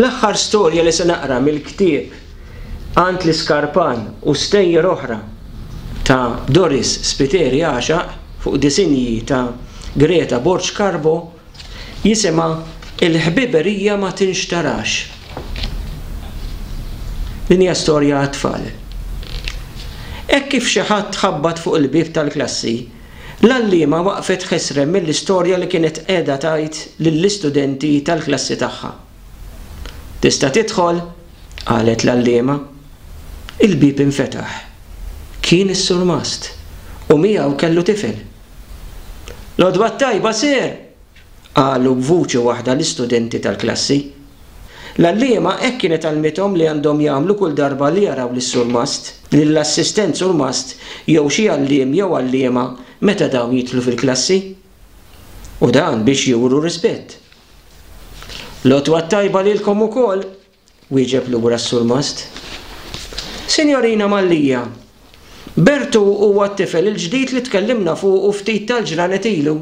L-aħħar storja li se naqra mill-ktieb Ant l-Iskarpan u stejjer oħra ta' Doris Spiteri Għaxaq fuq disinji ta' Greta Borg-Karbo jisimha Il-ħbiberija ma tinxtarax. Din hija storja għat-tfal. Hekk kif xi ħadd ħabbat fuq il-bib tal-klassi, l-għalliema waqfet ħesrem mill-istorja li kienet qiegħda tgħid lill-istudenti tal-klassi tagħha. Tista' tidħol? Qalet l-għalliema. Il-bib infetaħ. Kien is-Sur Mast u miegħu kellu tifel. L-għodwa tajba ser! Qalu b'vuċi waħda l-istudenti tal-klassi. L-għalliema hekk kienet għalmithom li għandhom jagħmlu kull darba li jaraw lis-Sur Mast, lill-assistent Sur Mast jew xi għalliem jew għalliema meta dawn jidħlu fil-klassi. U dan biex juru rispett. L-għodwa tajba lilkom ukoll, wieġeb lura s-Sur Mast. Sinjorina Mallija, Bertu huwa t-tifel il-ġdid li tkellimna fuq u ftit tal-ġranet ilu.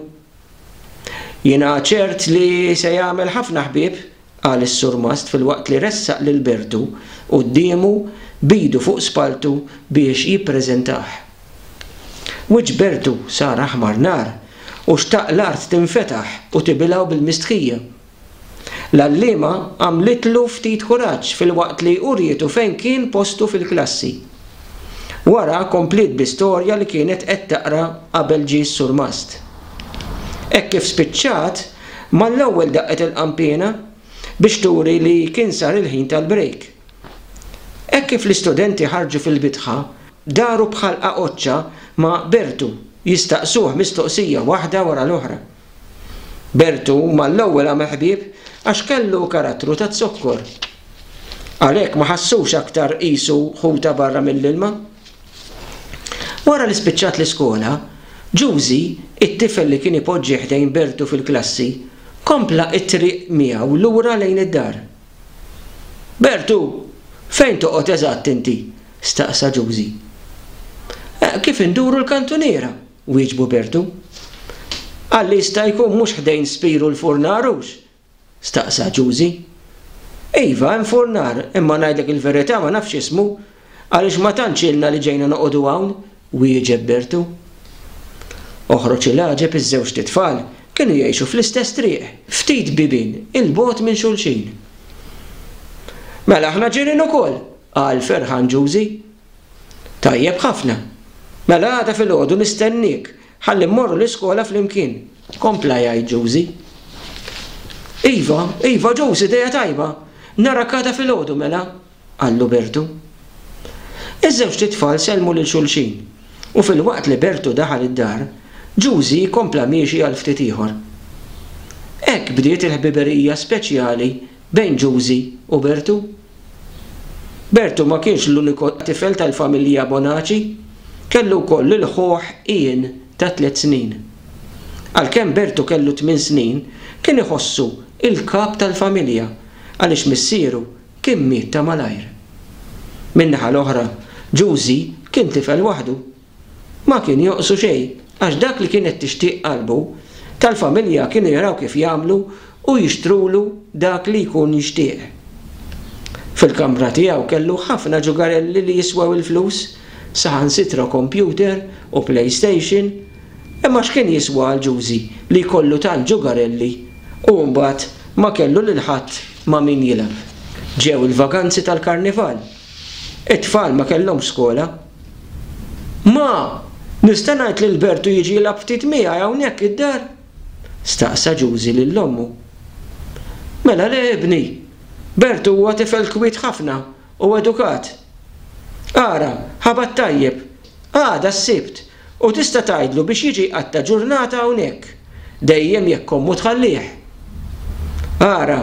Jiena ċert li se jagħmel ħafna ħbieb, qal is-Sur Mast filwaqt li ressaq lil Bertu qudiemu bidu fuq spaltu biex jippreżentah. Wiġġ Bertu sar aħmar nar u xtaq l-art tinfetaħ u tibilgħu bil-mistħija. L-għalliema għamlitlu ftit kuraġġ filwaqt li urietu fejn kien postu fil-klassi. Wara komplit bl-istorja li kienet qed taqra qabel ġie s-Sur Mast. Hekk kif spiċċat mal-ewwel daqqet il-qampina biex turi li kien sar il-ħin tal-break. Hekk kif l-istudenti ħarġu fil-bitħa daru bħalqa qoċċa ma' Bertu jistaqsuh mistoqsija waħda wara l-oħra. Bertu mal-ewwel għamel ħbieb għax kellu karattru ta' zokkor. Għalhekk ma ħassux aktar qisu ħuta barra mill-ilma. Wara li spiċċat l-iskola, Giusy, it-tifel li kien ipoġġi ħdejn Bertu fil-klassi, kompla it-triq miegħu lura lejn id-dar. Bertu, fejn toqgħod eżatt inti? Staqsa Giusy. Kif induru l-kantuniera? Wieġbu Bertu. Għalli jista' jkun mhux ħdejn Spiru l-Furnarux? Staqsa Giusy. Iva, hemm Furnar, imma ngħidlek il-verità ma nafx ismu, għaliex ma tantx ilna li ġejna noqogħdu hawn, wieġeb Bertu. Oħroġ il-għaġeb iż-żewġ titfal kienu jgħixu fl-istess triq, ftit bibien, il-bogħod minn xulxin. Mela aħna ġirien ukoll, qal ferħan Giusy. Tajjeb ħafna. Mela għada filgħodu nistennik, ħalli mmorru l-iskola flimkien. Kompla jgħid Giusy. Iva Giusy dejja tajba. Nara għada filgħodu mela, qallu Bertu. Iż-żewġ titfal sellmu lil xulxin u fil-waqt li Bertu daħal id-dar, Giusy kompla miexi għal ftit ieħor. Hekk bdiet il-ħbiberija speċjali bejn Giusy u Bertu. Bertu ma kienx l-uniku tifel tal-familja Bonaci, kellu wkoll il-ħoħ Ian ta' 3 snin. Għalkemm Bertu kellu 8 snin, kien iħossu il-kap tal-familja għaliex missieru kien miet ta' malajr. Min-naħa l-oħra, Giusy kien tifel waħdu. Ma kien joqsu xejn għax dak li kienet tixtieq qalbu tal-familja kienu jaraw kif jagħmlu u jixtrulu dak li jkun jixtieq. Fil-kamra tiegħu kellu ħafna ġugarelli li jiswew il-flus, saħansitra computer u PlayStation, imma x'kien jiswa għal Giusy li jkollu tant ġugarelli u mbagħad ma kellu lil ħadd ma' min jilgħab. Ġew il-vakanzi tal-karnival. It-tfal ma kellhomx skola. Ma, nista' ngħid lil Bertu jiġi jilgħab ftit miegħi hawnhekk id-dar? Staqsa Giusy lill-ommu. Mela le ibni, Bertu huwa tifel kwiet ħafna u edukat. Ara, ħabat tajjeb, għada s-sibt u tista' tgħidlu biex jiġi qatta ġurnata hawnhekk, dejjem jekk ommu tħallih. Ara,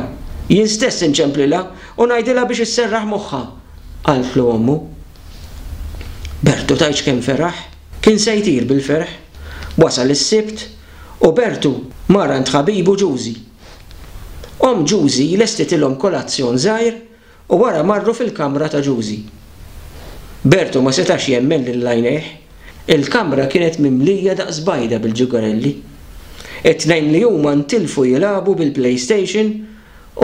jien stess inċemplilha u ngħidilha biex isserraħ moħħha, qaltlu ommu. Bertu tgħid kemm feraħ, kien se jtir bil-ferħ, wasal is-sibt u Bertu mar għand ħabibu Giusy. Giusy lestitilhom kolazzjon żgħir u wara marru fil-kamra ta' Giusy. Bertu ma setax jemmen lil għajnejh, il-kamra kienet mimlija daqs bajda bil-ġugarelli. It-tnejn li huma ntilfu jilagħbu bil-PlayStation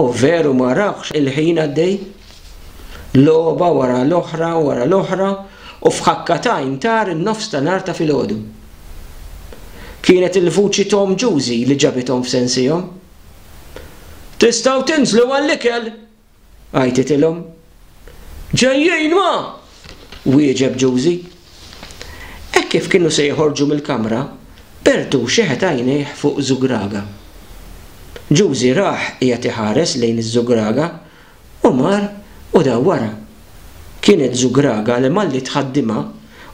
U veru ma rafx il-ħin għaddej. Logħba wara l-oħra u f'ħakkatajn tar in-nofs ta' nar ta' filgħodu. Kienet il-vuċi Tom Juicy li ġabithom f'sensihom. Tistgħu tinżlu għall-ikel, għajtitilhom. Ġejjin ma! Wieġeb Juicy. Hekk kif kienu se jħorġu mill-kamra, Bertu xeħet għajnejh fuq żugraga. Juicy raħ qiegħed iħares lejn iż-żugraga u mar u dawwara. Kienet żugraga li malli tħaddimha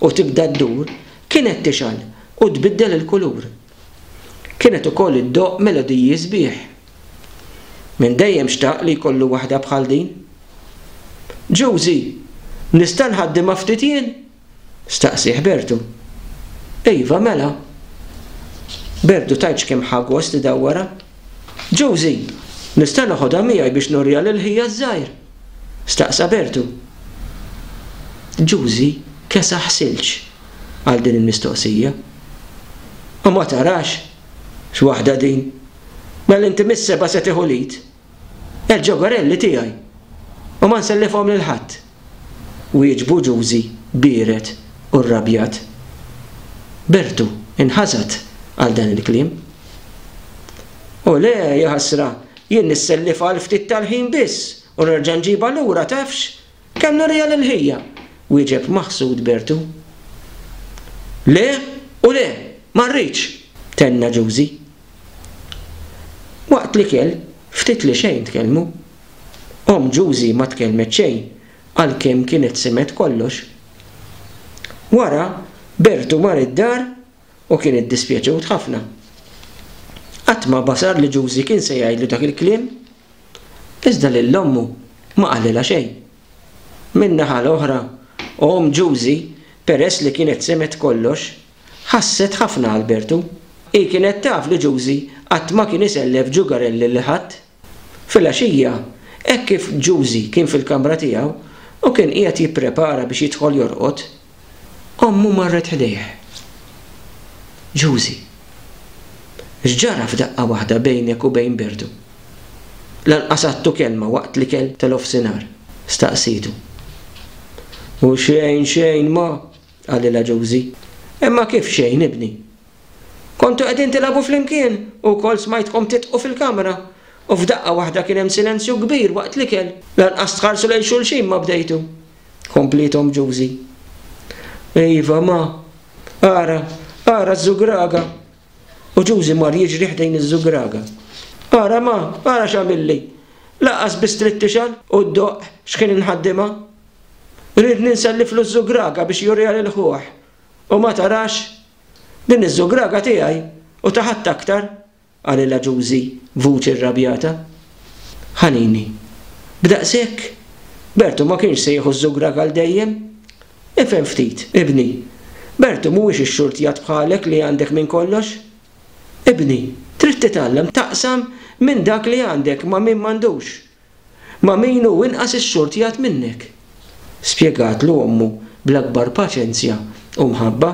u tibda ddur kienet tixal u tbiddel il-kulur. Kienet ukoll iddoq melodiji sbieħ. Min dejjem xtaq li jkollu waħda bħal din. Juicy, nista' nħaddimha ftit jien? Staqsih Bertu. Iva mela. Bertu tajt kemm ħagost idawwara. Juicy, nista' noħodha miegħi biex nurja lil ħija żgħir. Staqsa Bertu. Juicy kesa ħsilġ għal din il-mistoqsija. U ma tarax x'waħda din. Mela inti mis-seba' se tieħu lid. Il-ġogorelli tiegħi. U ma nsellifhom lil ħadd. Wieġbu Juicy bieret u rrabjat. Bertu inħażat għal dan il-kliem. U le jaħasra, jien nissellifha għal ftit tal-ħin biss u nerġa' nġibha lura tafx kemm nurja lil ħija. Wieġeb maħsud Bertu. Le u le, ma rridx, tenna Juicy. Waqt li kell, ftit li xejn tkellmu. Juicy ma tkellmet xejn għalkemm kienet simet kollox. Wara, Bertu mar id-dar u kien iddispjaċut ħafna. Qatt ma basar li Juicy kien se jgħidlu dak il-kliem, iżda lil ommu ma qalilha xejn. Min-naħa l-oħra, Juicy peress li kienet semet kollox, ħasset ħafna għal Bertu. Hi kienet taf li Juicy qatt ma kien isellef ġugarelli li ħadd. Fil-għaxija, hekk kif Juicy kien fil-kamra tiegħu u kien qiegħed jipprepara biex jidħol jorqod, ommu marret ħdejh. Juicy, x'ġara f'daqqa waħda bejnek u bejn Bertu? Lanqas għadtu kelma waqt li kell tal-ofsinhar, staqsitu. U xejn ma, għalilha Juicy. Imma kif xejn ibni? Kontu qegħdin tilagħbu flimkien u wkoll smajtkom titqu fil-kamra u f'daqqa waħda kien hemm silenzju kbir waqt li kell. Lanqas tħarsu lejn xulxin ma bdejtu. Komplithom Juicy. Iva ma, ara z-żugraga. U Juicy mar jiġri ħdejn iż-żugraga. Ara ma, ara x'għamilli. Laqas biss trid tixal u ddoq x'kien inħaddimha. Ridni nselliflu z-żugraga biex jurja lil ħuħ. U ma tarax din iż-żugraga tiegħi u taħadd aktar, għalilha Juicy vuċi rrabjata. Ħanini, b'daqshekk, Bertu ma kienx se jieħu z-żugraga għal dejjem. Ifhem ftit, ibni. Bertu mhuwiex ix-xurtjat bħalek li għandek minn kollox. Ibni, trid titgħallem taqsam minn dak li għandek ma' min m'għandux. Ma' min hu inqas ix-xurtjat minnek. Spjegatlu ommu bl-akbar paċenzja u mħabba.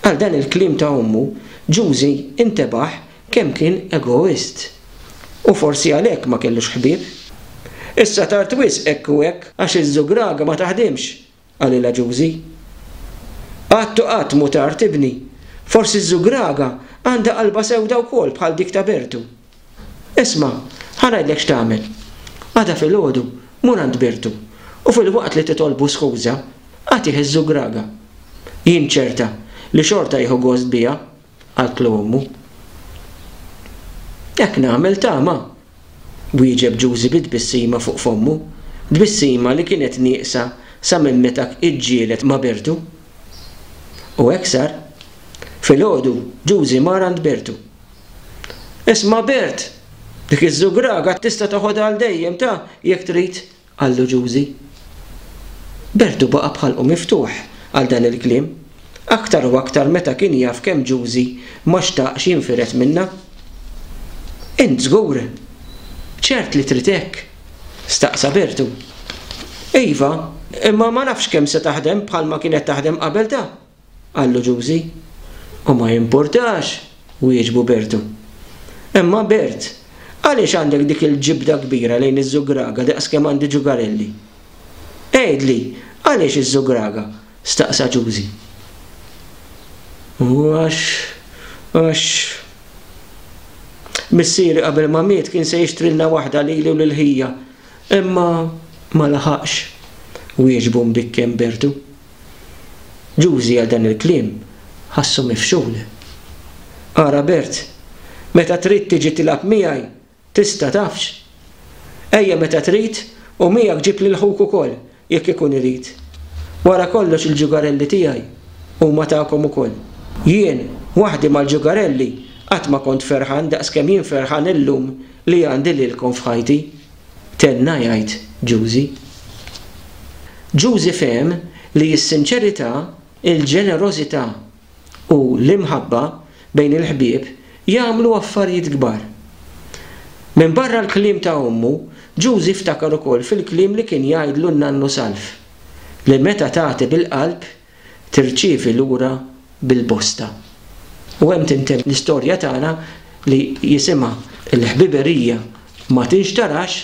Għal dan il-kliem ta' ommu, Juicy intebaħ kemm kien egoist. U forsi għalhekk ma kellux ħbieb. Issa tard wisq hekk u hekk għax iż-żugraga ma taħdimx, għalilha Juicy. Qatt mu tard ibni. Forsi ż-żugraga għandha qalba sewda wkoll bħal dik ta' Bertu. Isma', ħanajdlek x'tagħmel. Għada filgħodu mur għand Bertu u fil-waqt li titolbu skuża għatih iż-żugraga. Jien ċerta li xorta jieħu gost biha, għaltlu ommu. Jekk nagħmel tama, wieġeb Juicy bit-tbissima fuq fommu, tbissima li kienet nieqsa sa minn meta iġġielet ma' Bertu. U hekk sar, filgħodu Juicy mar għand Bertu. Isma' Bert, dik iż-żugraga tista' toħodha għal dejjem ta' jekk trid, għallu Juicy. Bertu baqa' bħalqu miftuħ għal dan il-kliem, aktar u aktar meta kien jaf kemm Juicy ma xtaqx jinfiret minnha. Int żgur, ċert li trid hekk, staqsa Bertu. Iva, imma ma nafx kemm se taħdem bħalma kienet taħdem qabel ta', għallu Juicy. U ma jimpurtax, wieġbu Bertu. Imma Bert, Għaliex għandek dik il-ġibda kbira lejn iż-żugraga daqskemm għandi ġugarelli? Ejdli, għaliex iż-żugraga? Staqsa Ġużi. Għax missieri qabel ma miet kien se jixtrilna waħda lilu lil-ħija, imma ma laħaqx wieġbu mbikken Bertu. Ġużi għal dan il-kliem ħassu mifxul. Ara Bert, meta trid tiġi tilab miegħi, tista' tafx. Ejja meta trid u miegħek ġib lil ħuk ukoll jekk ikun irid. Wara kollox il-ġugarelli tiegħi huma tagħkom ukoll. Jien waħdi mal-ġugarelli qatt ma kont ferħan daqskemm jien ferħan illum li għandi lilkom f'ħajti. Tenna jgħid Ġużi. Ġużi fehem li s-sinċerità, il-ġenerożità u l-imħabba bejn il-ħbieb jagħmlu affarijiet kbar. Minn barra l-kliem ta' ommu, Ġużi ftakar ukoll fil-kliem li kien jgħidlu n-nannu Salf li meta tagħti bil-qalb tirċievi lura bil-bosta. U hemm tintemm l-istorja tagħna li jisimha l-ħbiberija ma tinxtarax